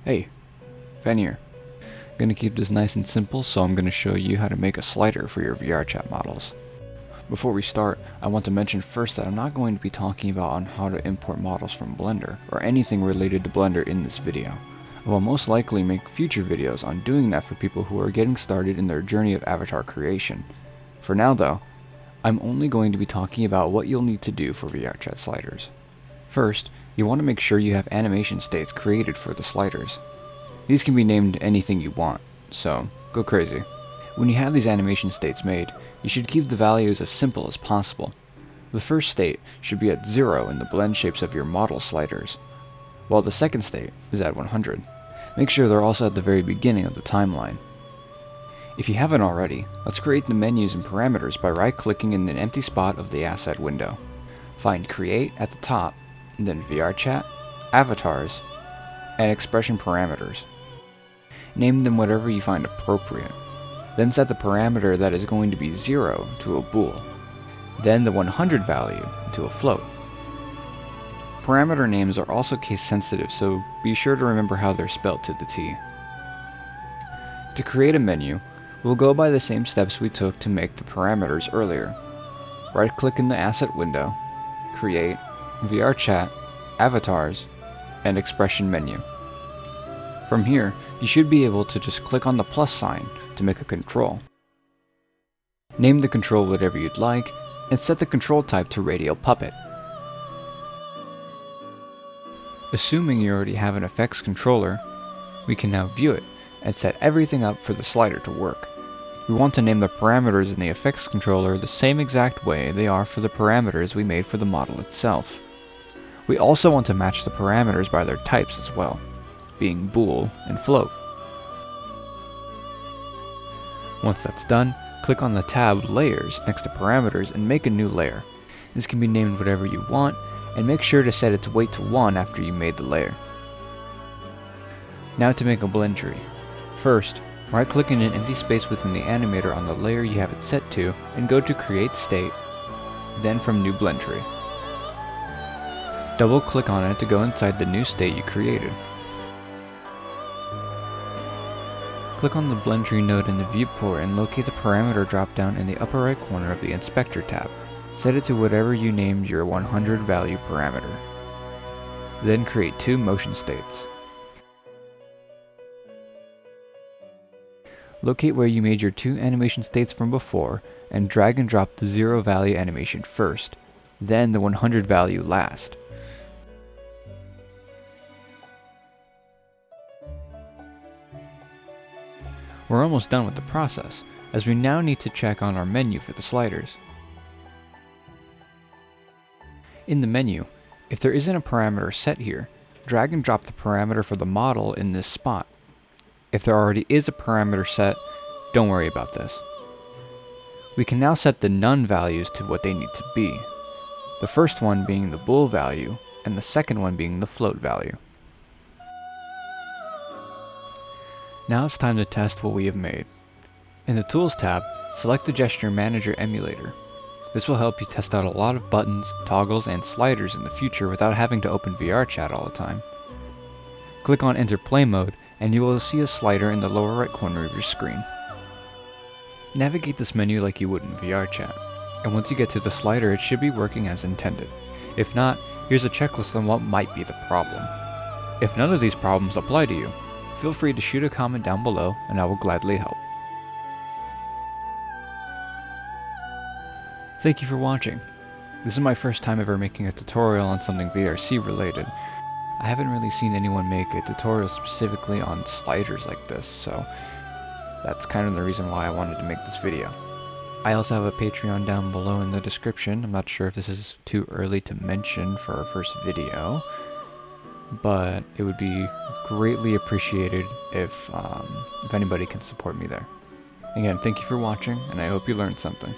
Hey, Fen here. I'm gonna keep this nice and simple, so I'm gonna show you how to make a slider for your VRChat models. Before we start, I want to mention first that I'm not going to be talking about on how to import models from Blender, or anything related to Blender in this video. I will most likely make future videos on doing that for people who are getting started in their journey of avatar creation. For now though, I'm only going to be talking about what you'll need to do for VRChat Sliders. First, you want to make sure you have animation states created for the sliders. These can be named anything you want, so go crazy. When you have these animation states made, you should keep the values as simple as possible. The first state should be at 0 in the blend shapes of your model sliders, while the second state is at 100. Make sure they're also at the very beginning of the timeline. If you haven't already, let's create the menus and parameters by right-clicking in an empty spot of the asset window. Find Create at the top, and then VRChat, Avatars, and Expression Parameters. Name them whatever you find appropriate. Then set the parameter that is going to be 0 to a bool. Then the 100 value to a float. Parameter names are also case sensitive, so be sure to remember how they're spelled to the T. To create a menu, we'll go by the same steps we took to make the parameters earlier. Right-click in the asset window, Create, VRChat, Avatars, and Expression menu. From here, you should be able to just click on the plus sign to make a control. Name the control whatever you'd like, and set the control type to Radial Puppet. Assuming you already have an effects controller, we can now view it and set everything up for the slider to work. We want to name the parameters in the effects controller the same exact way they are for the parameters we made for the model itself. We also want to match the parameters by their types as well, being bool and float. Once that's done, click on the tab Layers next to Parameters and make a new layer. This can be named whatever you want, and make sure to set its weight to 1 after you made the layer. Now to make a blend tree. First, right-click in an empty space within the animator on the layer you have it set to, and go to Create State, then from New Blend Tree. Double-click on it to go inside the new state you created. Click on the Blend Tree node in the viewport and locate the parameter drop-down in the upper right corner of the Inspector tab. Set it to whatever you named your 100 value parameter. Then create 2 motion states. Locate where you made your 2 animation states from before and drag and drop the 0 value animation first, then the 100 value last. We're almost done with the process, as we now need to check on our menu for the sliders. In the menu, if there isn't a parameter set here, drag and drop the parameter for the model in this spot. If there already is a parameter set, don't worry about this. We can now set the none values to what they need to be, the first one being the bool value, and the second one being the float value. Now it's time to test what we have made. In the Tools tab, select the Gesture Manager emulator. This will help you test out a lot of buttons, toggles, and sliders in the future without having to open VRChat all the time. Click on Enter Play Mode, and you will see a slider in the lower right corner of your screen. Navigate this menu like you would in VRChat, and once you get to the slider, it should be working as intended. If not, here's a checklist on what might be the problem. If none of these problems apply to you, feel free to shoot a comment down below and I will gladly help. Thank you for watching. This is my first time ever making a tutorial on something VRC related. I haven't really seen anyone make a tutorial specifically on sliders like this, so that's kind of the reason why I wanted to make this video. I also have a Patreon down below in the description. I'm not sure if this is too early to mention for our first video, but it would be greatly appreciated if anybody can support me there. Again, thank you for watching, and I hope you learned something.